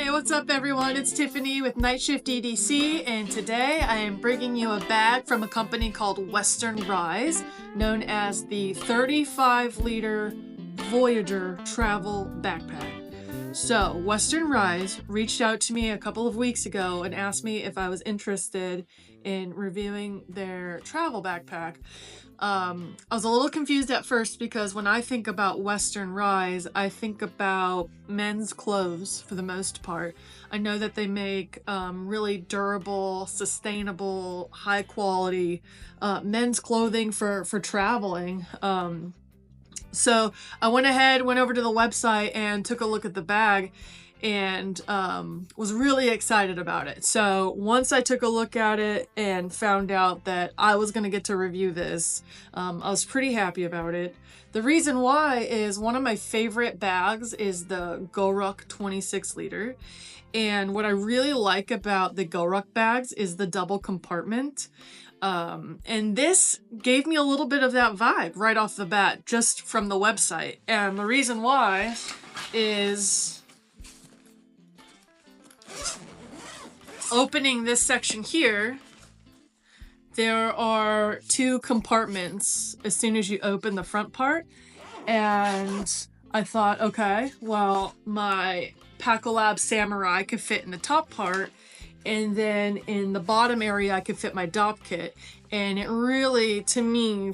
Hey, what's up everyone? It's Tiffany with Night Shift EDC, and today I am bringing you a bag from a company called Western Rise, known as the 35-liter Voyager travel backpack. So, Western Rise reached out to me a couple of weeks ago and asked me if I was interested in reviewing their travel backpack. I was a little confused at first because when I think about Western Rise, I think about men's clothes for the most part. I know that they make really durable, sustainable, high quality men's clothing for traveling. So I went over to the website and took a look at the bag and was really excited about it. So once I took a look at it and found out that I was going to get to review this, I was pretty happy about it. The reason why is one of my favorite bags is the GoRuck 26 liter. And what I really like about the GoRuck bags is the double compartment. And this gave me a little bit of that vibe right off the bat, just from the website. And the reason why is opening this section here, there are two compartments as soon as you open the front part. And I thought, okay, well, my Pacolab Samurai could fit in the top part, and then in the bottom area I could fit my DOP kit. And it really, to me,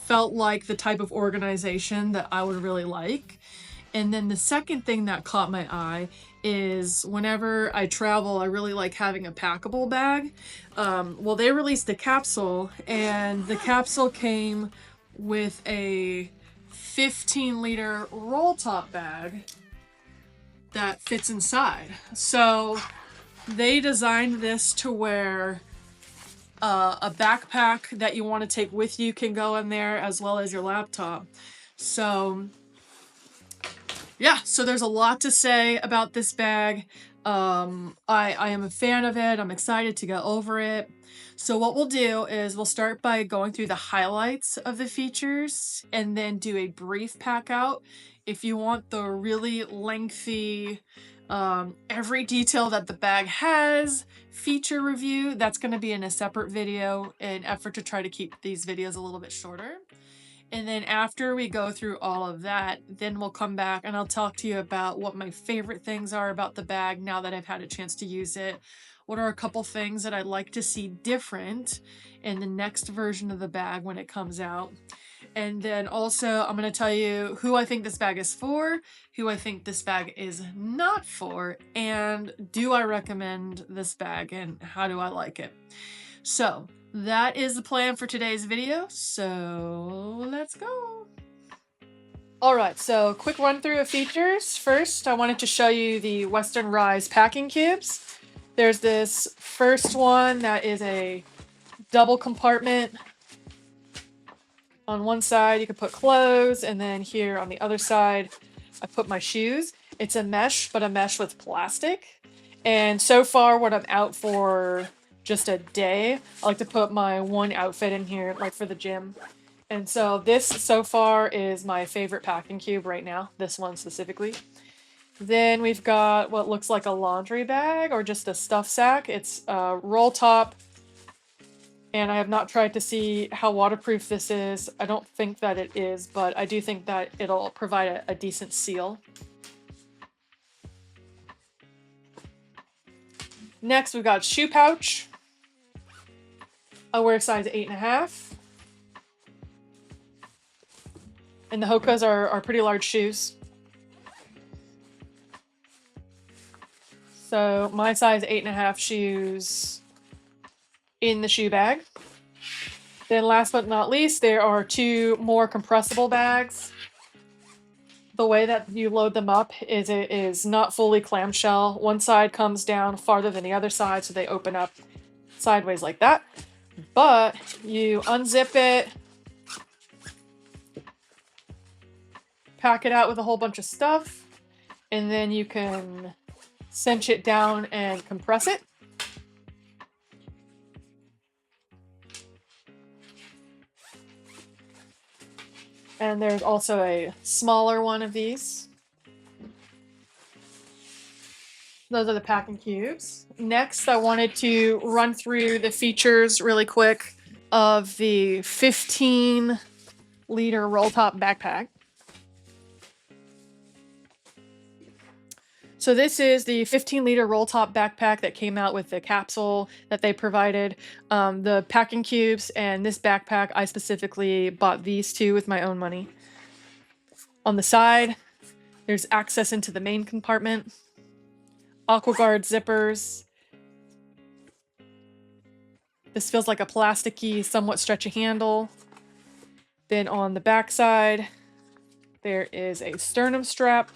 felt like the type of organization that I would really like. And then the second thing that caught my eye is whenever I travel, I really like having a packable bag. Well, they released a capsule, and the capsule came with a 15-liter roll top bag that fits inside. So they designed this to where a backpack that you want to take with you can go in there, as well as your laptop. So yeah, so there's a lot to say about this bag. I am a fan of it. I'm excited to go over it. So what we'll do is we'll start by going through the highlights of the features and then do a brief pack out. If you want the really lengthy, every detail that the bag has feature review, that's going to be in a separate video in an effort to try to keep these videos a little bit shorter. And then after we go through all of that, then we'll come back and I'll talk to you about what my favorite things are about the bag now that I've had a chance to use it. What are a couple things that I'd like to see different in the next version of the bag when it comes out. And then also I'm going to tell you who I think this bag is for, who I think this bag is not for, and do I recommend this bag and how do I like it. So that is the plan for today's video, so let's go. Alright, so quick run through of features. First, I wanted to show you the Western Rise packing cubes. There's this first one that is a double compartment. On one side you can put clothes, and then here on the other side I put my shoes. It's a mesh, but a mesh with plastic. And so far what I'm out for just a day, I like to put my one outfit in here, like for the gym. And so this so far is my favorite packing cube right now, this one specifically. Then we've got what looks like a laundry bag or just a stuff sack. It's a roll top, and I have not tried to see how waterproof this is. I don't think that it is, but I do think that it'll provide a decent seal. Next, we've got shoe pouch. I wear size 8.5. And the Hokas are pretty large shoes. So my size 8.5 shoes in the shoe bag. Then last but not least, there are two more compressible bags. The way that you load them up is it is not fully clamshell. One side comes down farther than the other side, so they open up sideways like that. But you unzip it, pack it out with a whole bunch of stuff, and then you can cinch it down and compress it. And there's also a smaller one of these. those are the packing cubes. Next, I wanted to run through the features really quick of the 15-liter roll top backpack. So this is the 15-liter roll top backpack that came out with the capsule that they provided, the packing cubes, and this backpack. I specifically bought these two with my own money. On the side, there's access into the main compartment, AquaGuard zippers. This feels like a plasticky, somewhat stretchy handle. Then on the back side, there is a sternum strap.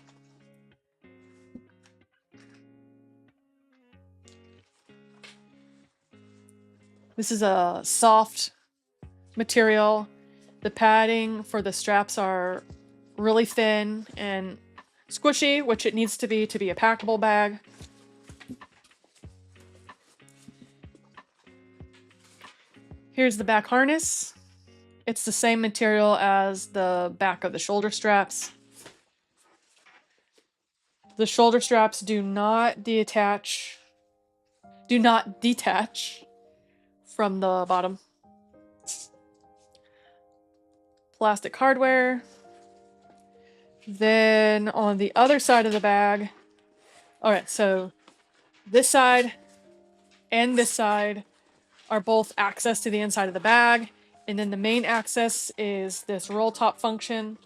This is a soft material. The padding for the straps are really thin and squishy, which it needs to be a packable bag. Here's the back harness. It's the same material as the back of the shoulder straps. The shoulder straps do not detach from the bottom. Plastic hardware. Then on the other side of the bag, alright, so this side and this side are both access to the inside of the bag, and then the main access is this roll top function.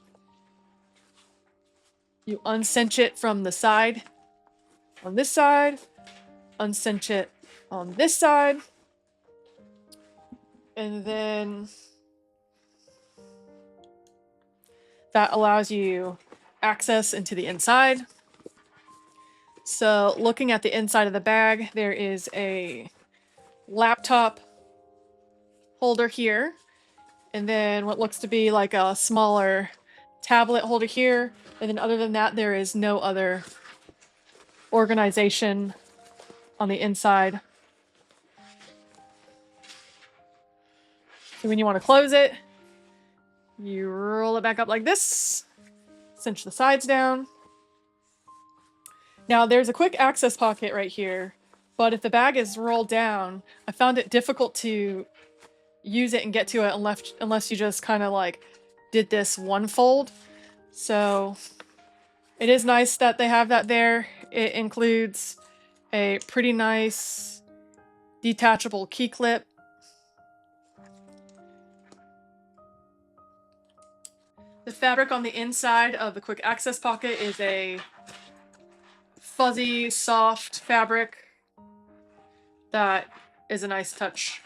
You uncinch it from the side on this side, uncinch it on this side, and then that allows you access into the inside. So looking at the inside of the bag, there is a laptop holder here, and then what looks to be like a smaller tablet holder here, and then other than that there is no other organization on the inside. So when you want to close it, you roll it back up like this, cinch the sides down. Now there's a quick access pocket right here, but if the bag is rolled down, I found it difficult to use it and get to it unless you just kind of like did this one fold. So it is nice that they have that there. It includes a pretty nice detachable key clip. The fabric on the inside of the quick access pocket is a fuzzy, soft fabric that is a nice touch.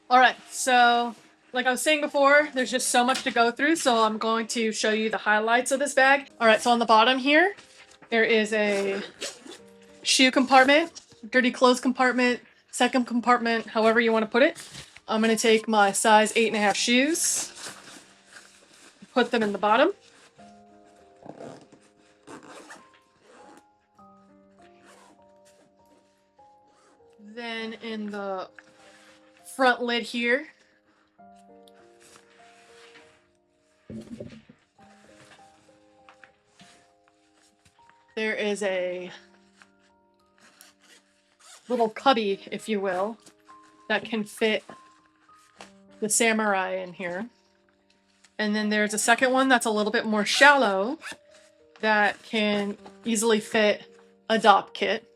Alright, so like I was saying before, there's just so much to go through, so I'm going to show you the highlights of this bag. Alright, so on the bottom here, there is a shoe compartment, dirty clothes compartment, second compartment, however you want to put it. I'm going to take my size 8.5 shoes, put them in the bottom. Then in the front lid here, there is a little cubby, if you will, that can fit the samurai in here. And then there's a second one that's a little bit more shallow that can easily fit a DOP kit.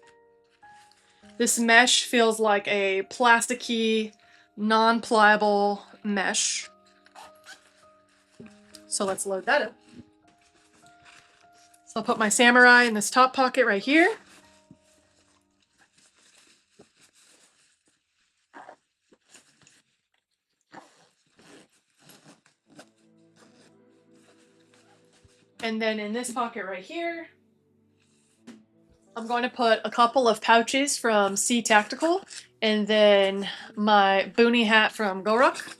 This mesh feels like a plasticky, non-pliable mesh. So let's load that up. So I'll put my samurai in this top pocket right here. And then in this pocket right here, I'm going to put a couple of pouches from Sea Tactical, and then my boonie hat from Goruck.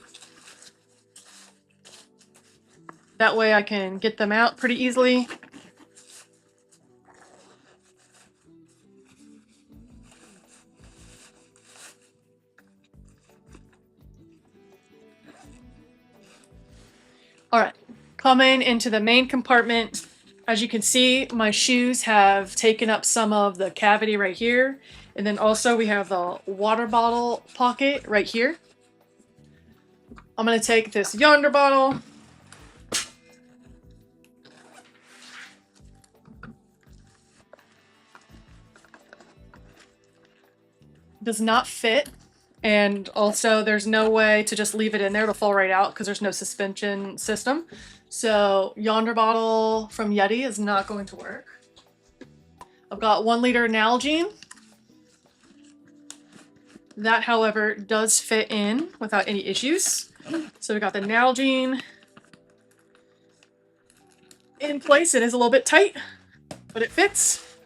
That way I can get them out pretty easily. Alright, Coming into the main compartment, as you can see, my shoes have taken up some of the cavity right here. And then also we have the water bottle pocket right here. I'm going to take this yonder bottle. Does not fit. And also there's no way to just leave it in there. It'll fall right out because there's no suspension system. So yonder bottle from Yeti is not going to work. I've got 1 liter Nalgene. That, however, does fit in without any issues. So we got the Nalgene in place. It is a little bit tight, but it fits.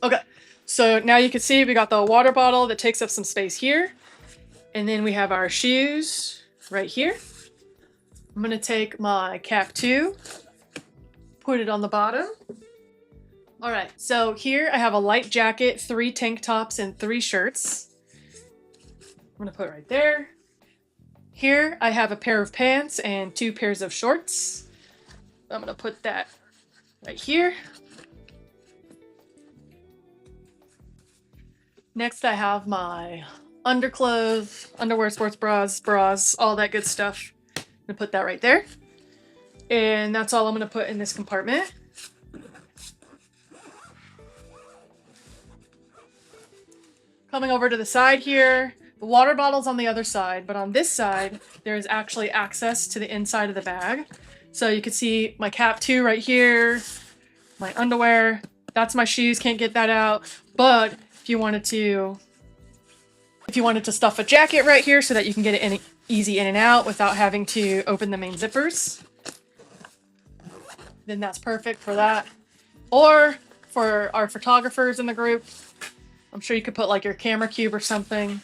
Okay, so now you can see we got the water bottle that takes up some space here. And then we have our shoes right here. I'm gonna take my cap 2, put it on the bottom. All right, so here I have a light jacket, 3 tank tops, and 3 shirts. I'm gonna put it right there. Here I have a pair of pants and 2 pairs of shorts. I'm gonna put that right here. Next I have my underclothes, underwear, sports bras, all that good stuff. I'm gonna put that right there. And that's all I'm gonna put in this compartment. Coming over to the side here, the water bottle's on the other side, but on this side, there is actually access to the inside of the bag. So you can see my cap 2 right here, my underwear, that's my shoes, can't get that out. But if you wanted to stuff a jacket right here so that you can get it easy in and out without having to open the main zippers, then that's perfect for that. Or for our photographers in the group, I'm sure you could put like your camera cube or something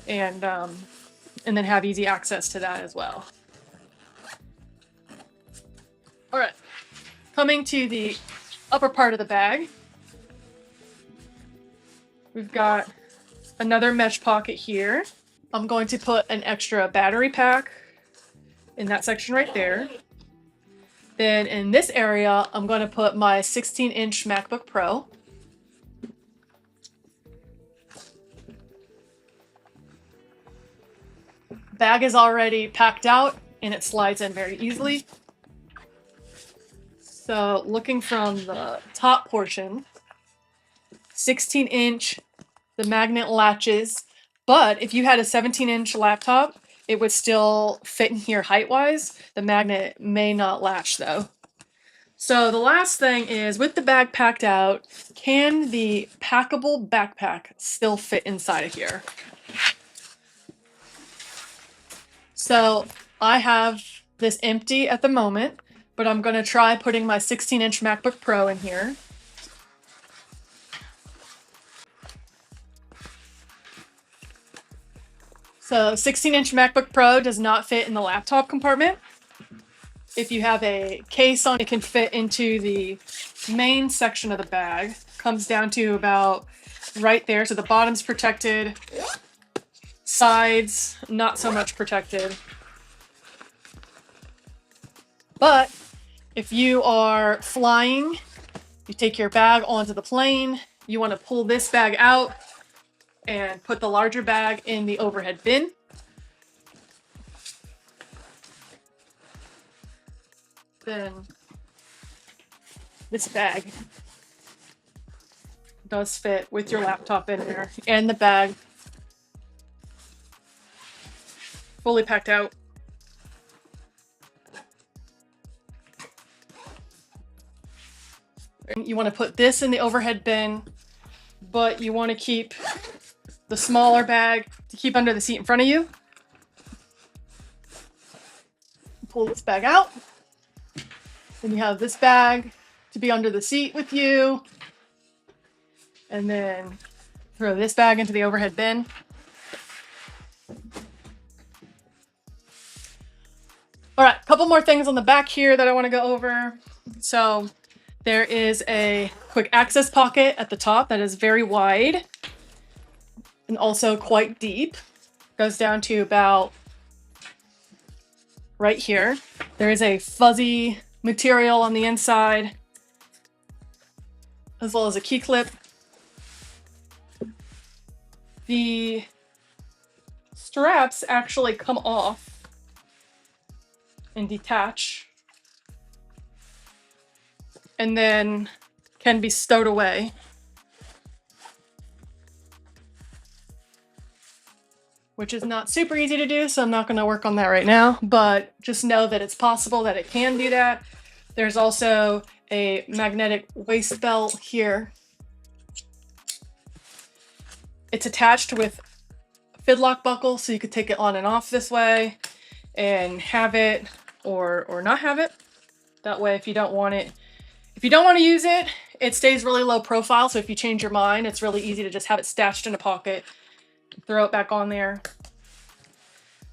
and then have easy access to that as well. All right, coming to the upper part of the bag, we've got another mesh pocket here. I'm going to put an extra battery pack in that section right there. Then in this area, I'm going to put my 16-inch MacBook Pro. Bag is already packed out and it slides in very easily. So looking from the top portion, 16-inch, the magnet latches, but if you had a 17-inch laptop, it would still fit in here height-wise. The magnet may not latch though. So the last thing is, with the bag packed out, can the packable backpack still fit inside of here? So I have this empty at the moment, but I'm gonna try putting my 16-inch MacBook Pro in here. So 16-inch MacBook Pro does not fit in the laptop compartment. If you have a case on, it can fit into the main section of the bag. Comes down to about right there. So the bottom's protected, sides not so much protected. But if you are flying, you take your bag onto the plane, you want to pull this bag out and put the larger bag in the overhead bin. Then this bag does fit with your laptop in there and the bag fully packed out. You want to put this in the overhead bin, but you want to keep the smaller bag to keep under the seat in front of you. Pull this bag out. Then you have this bag to be under the seat with you. And then throw this bag into the overhead bin. All right, a couple more things on the back here that I want to go over. So there is a quick access pocket at the top that is very wide and also quite deep. Goes down to about right here. There is a fuzzy material on the inside, as well as a key clip. The straps actually come off and detach, and then can be stowed away. Which is not super easy to do, so I'm not going to work on that right now, but just know that it's possible that it can do that. There's also a magnetic waist belt here. It's attached with a fidlock buckle, so you could take it on and off this way and have it or not have it. That way, if you don't want to use it, it stays really low profile, so if you change your mind, it's really easy to just have it stashed in a pocket, throw it back on there.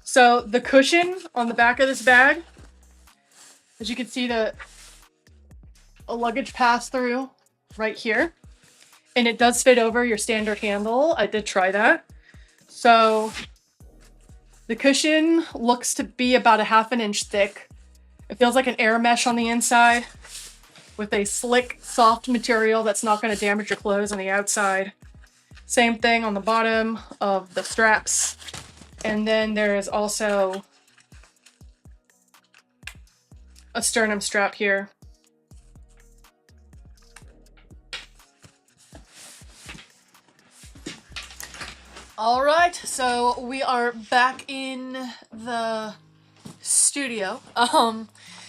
So the cushion on the back of this bag, as you can see, a luggage pass through right here, and it does fit over your standard handle. I did try that. So the cushion looks to be about a 1/2 inch thick. It feels like an air mesh on the inside with a slick, soft material that's not going to damage your clothes on the outside. Same thing on the bottom of the straps. And then there is also a sternum strap here. All right, so we are back in the studio.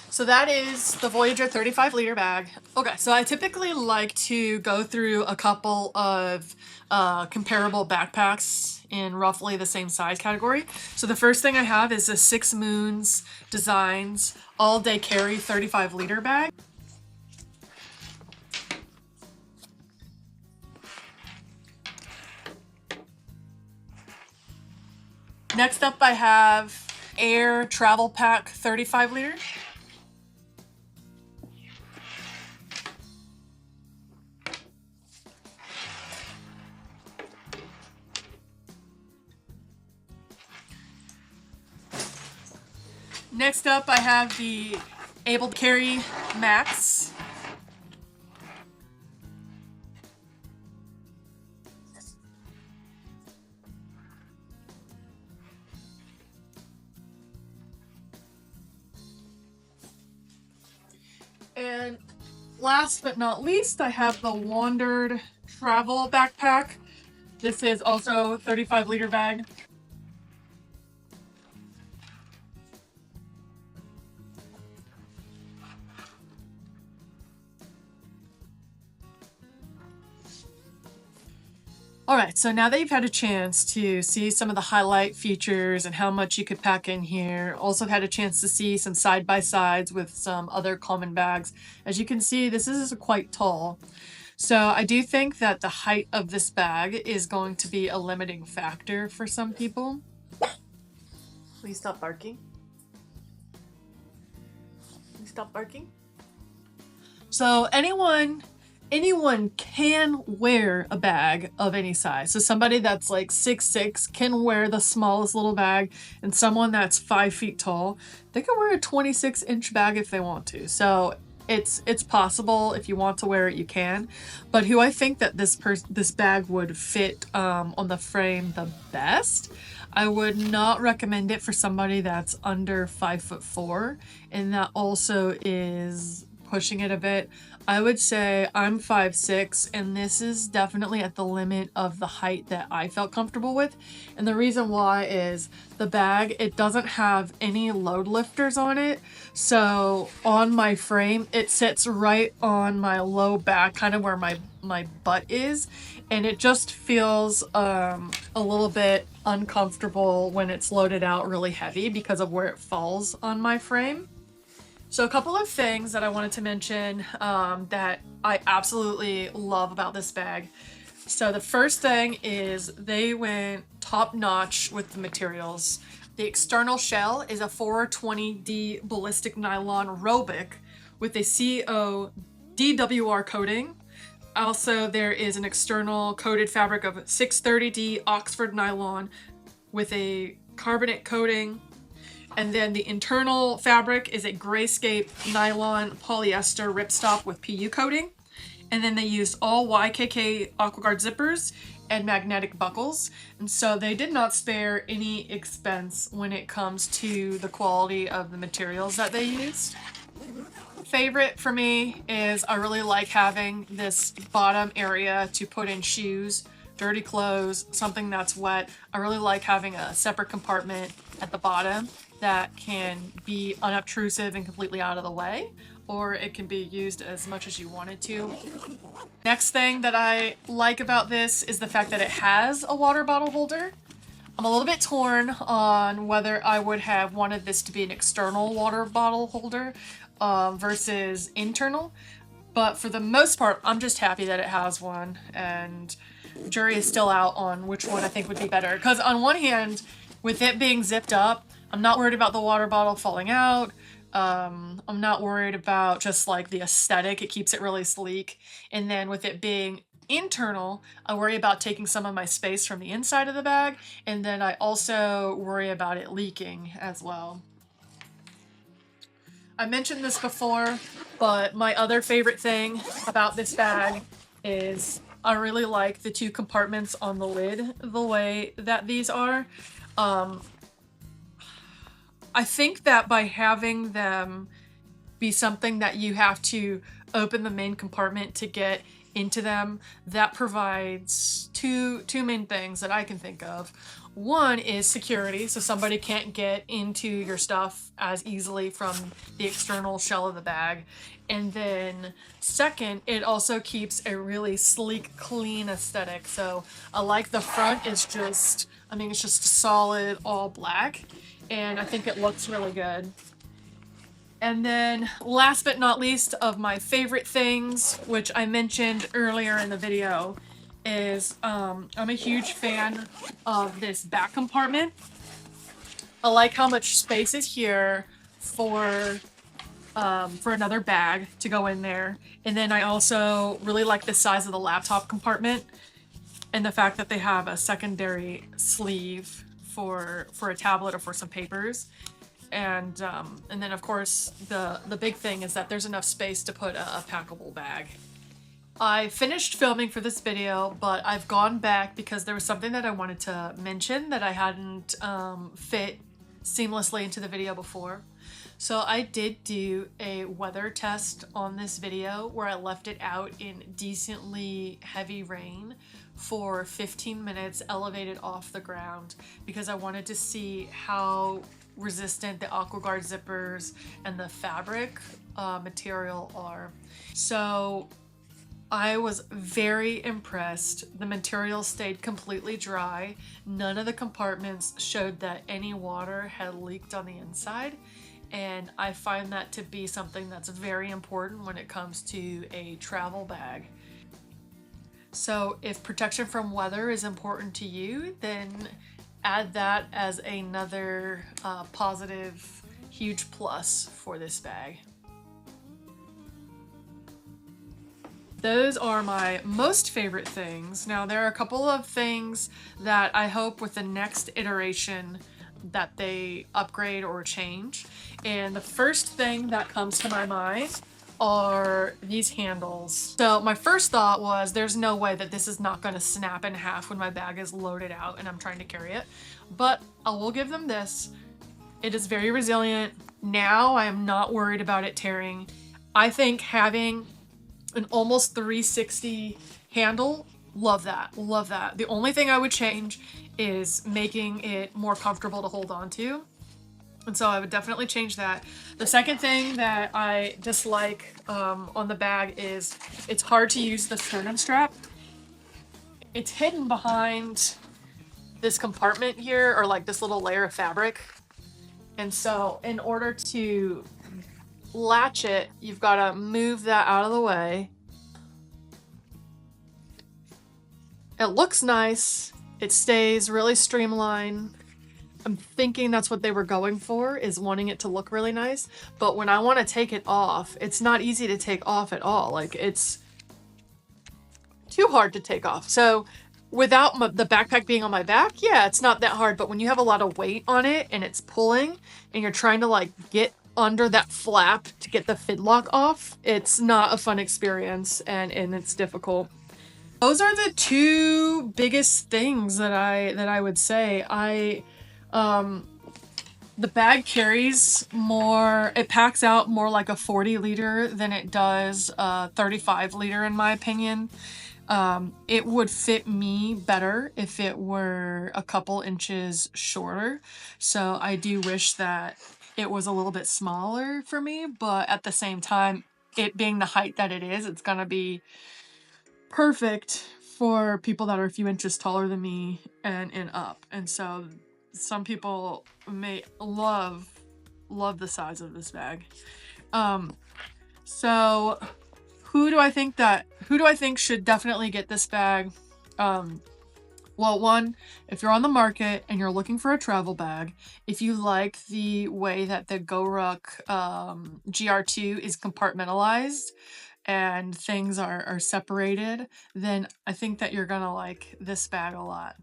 So that is the Voyager 35 liter bag. Okay, so I typically like to go through a couple of comparable backpacks in roughly the same size category. So the first thing I have is a 6 Moons Designs all day carry 35 liter bag. Next up I have Air Travel Pack 35 liter. Next up, I have the Able to Carry Max. And last but not least, I have the Wandered Travel Backpack. This is also a 35 liter bag. All right, so now that you've had a chance to see some of the highlight features and how much you could pack in here, also had a chance to see some side-by-sides with some other common bags. As you can see, this is quite tall. So I do think that the height of this bag is going to be a limiting factor for some people. Please stop barking. Please stop barking. So anyone can wear a bag of any size. So somebody that's like 6'6" can wear the smallest little bag, and someone that's 5 feet tall, they can wear a 26-inch bag if they want to. So it's possible. If you want to wear it, you can. But who I think that this bag would fit on the frame the best, I would not recommend it for somebody that's under 5'4", and that also is pushing it a bit. I would say I'm 5'6", and this is definitely at the limit of the height that I felt comfortable with. And the reason why is the bag, it doesn't have any load lifters on it. So on my frame, it sits right on my low back, kind of where my butt is. And it just feels a little bit uncomfortable when it's loaded out really heavy because of where it falls on my frame. So a couple of things that I wanted to mention that I absolutely love about this bag. So the first thing is they went top notch with the materials. The external shell is a 420D ballistic nylon Robic with a CO DWR coating. Also, there is an external coated fabric of 630D Oxford nylon with a carbonate coating. And then the internal fabric is a grayscape nylon polyester ripstop with PU coating. And then they used all YKK AquaGuard zippers and magnetic buckles. And so they did not spare any expense when it comes to the quality of the materials that they used. Favorite for me is I really like having this bottom area to put in shoes, dirty clothes, something that's wet. I really like having a separate compartment at the bottom that can be unobtrusive and completely out of the way, or it can be used as much as you want it to. Next thing that I like about this is the fact that it has a water bottle holder. I'm a little bit torn on whether I would have wanted this to be an external water bottle holder versus internal, but for the most part, I'm just happy that it has one, and jury is still out on which one I think would be better. Because on one hand, with it being zipped up, I'm not worried about the water bottle falling out. I'm not worried about just like the aesthetic. It keeps it really sleek. And then with it being internal, I worry about taking some of my space from the inside of the bag. And then I also worry about it leaking as well. I mentioned this before, but my other favorite thing about this bag is I really like the two compartments on the lid the way that these are. I think that by having them be something that you have to open the main compartment to get into them, that provides two main things that I can think of. One is security, so somebody can't get into your stuff as easily from the external shell of the bag. And then second, it also keeps a really sleek, clean aesthetic. So I like the front is just, I mean, it's just solid all black, and I think it looks really good. And then last but not least of my favorite things, which I mentioned earlier in the video, is I'm a huge fan of this back compartment. I like how much space is here for another bag to go in there. And then I also really like the size of the laptop compartment and the fact that they have a secondary sleeve for a tablet or for some papers. And then of course the big thing is that there's enough space to put a packable bag. I finished filming for this video, but I've gone back because there was something that I wanted to mention that I hadn't fit seamlessly into the video before. So I did do a weather test on this video where I left it out in decently heavy rain for 15 minutes elevated off the ground because I wanted to see how resistant the AquaGuard zippers and the fabric material are. So I was very impressed. The material stayed completely dry. None of the compartments showed that any water had leaked on the inside. And I find that to be something that's very important when it comes to a travel bag. So if protection from weather is important to you, then add that as another positive, huge plus for this bag. Those are my most favorite things. Now there are a couple of things that I hope with the next iteration that they upgrade or change. And the first thing that comes to my mind are these handles. So my first thought was there's no way that this is not going to snap in half when my bag is loaded out and I'm trying to carry it. But I will give them this. It is very resilient. Now I am not worried about it tearing. I think having an almost 360 handle, love that, love that. The only thing I would change is making it more comfortable to hold on to. And so I would definitely change that. The second thing that I dislike on the bag is it's hard to use the sternum strap. It's hidden behind this compartment here, or like this little layer of fabric. And so in order to latch it, you've got to move that out of the way. It looks nice. It stays really streamlined. I'm thinking that's what they were going for, is wanting it to look really nice. But when I want to take it off, it's not easy to take off at all. Like, it's too hard to take off. So without the backpack being on my back, yeah, it's not that hard. But when you have a lot of weight on it and it's pulling and you're trying to like get under that flap to get the fidlock off, it's not a fun experience and it's difficult. Those are the two biggest things that I would say. The bag carries more, it packs out more like a 40 liter than it does a 35 liter in my opinion. It would fit me better if it were a couple inches shorter. So I do wish that it was a little bit smaller for me, but at the same time, it being the height that it is, it's gonna be perfect for people that are a few inches taller than me and up. And so some people may love the size of this bag. So who do I think should definitely get this bag? Well, one, if you're on the market and you're looking for a travel bag, if you like the way that the GoRuck GR2 is compartmentalized and things are separated, then I think that you're gonna like this bag a lot.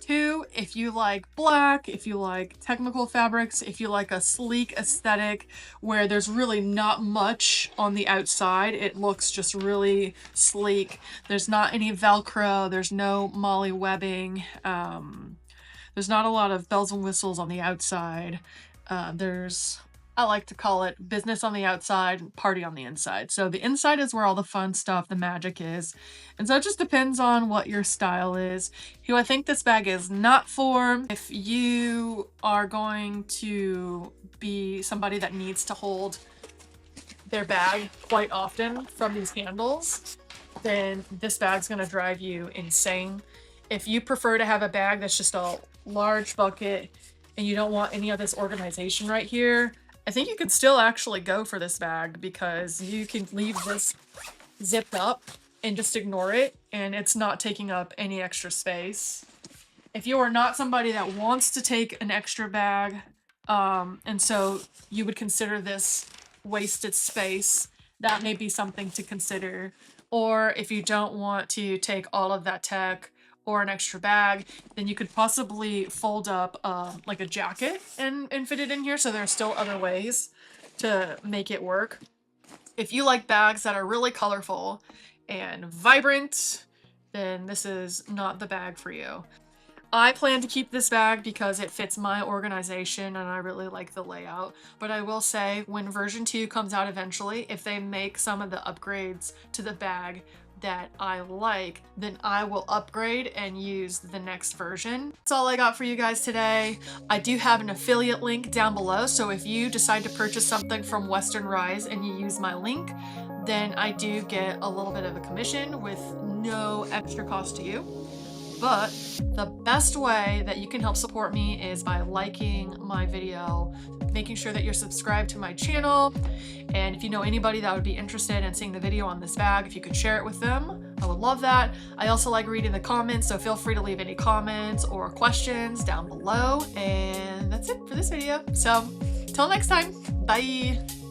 Two, if you like black, if you like technical fabrics, if you like a sleek aesthetic where there's really not much on the outside, it looks just really sleek. There's not any Velcro, there's no Molly webbing, there's not a lot of bells and whistles on the outside. I like to call it business on the outside, party on the inside. So the inside is where all the fun stuff, the magic is. And so it just depends on what your style is. Who I think this bag is not for, if you are going to be somebody that needs to hold their bag quite often from these handles, then this bag's gonna drive you insane. If you prefer to have a bag that's just a large bucket and you don't want any of this organization right here, I think you could still actually go for this bag because you can leave this zipped up and just ignore it and it's not taking up any extra space. If you are not somebody that wants to take an extra bag, and so you would consider this wasted space, that may be something to consider. Or if you don't want to take all of that tech or an extra bag, then you could possibly fold up like a jacket and fit it in here. So there are still other ways to make it work. If you like bags that are really colorful and vibrant, then this is not the bag for you. I plan to keep this bag because it fits my organization and I really like the layout. But I will say when version 2 comes out eventually, if they make some of the upgrades to the bag that I like, then I will upgrade and use the next version. That's all I got for you guys today. I do have an affiliate link down below, so if you decide to purchase something from Western Rise and you use my link, then I do get a little bit of a commission with no extra cost to you. But the best way that you can help support me is by liking my video, making sure that you're subscribed to my channel, and if you know anybody that would be interested in seeing the video on this bag, if you could share it with them, I would love that. I also like reading the comments, so feel free to leave any comments or questions down below. And that's it for this video. So, till next time, bye!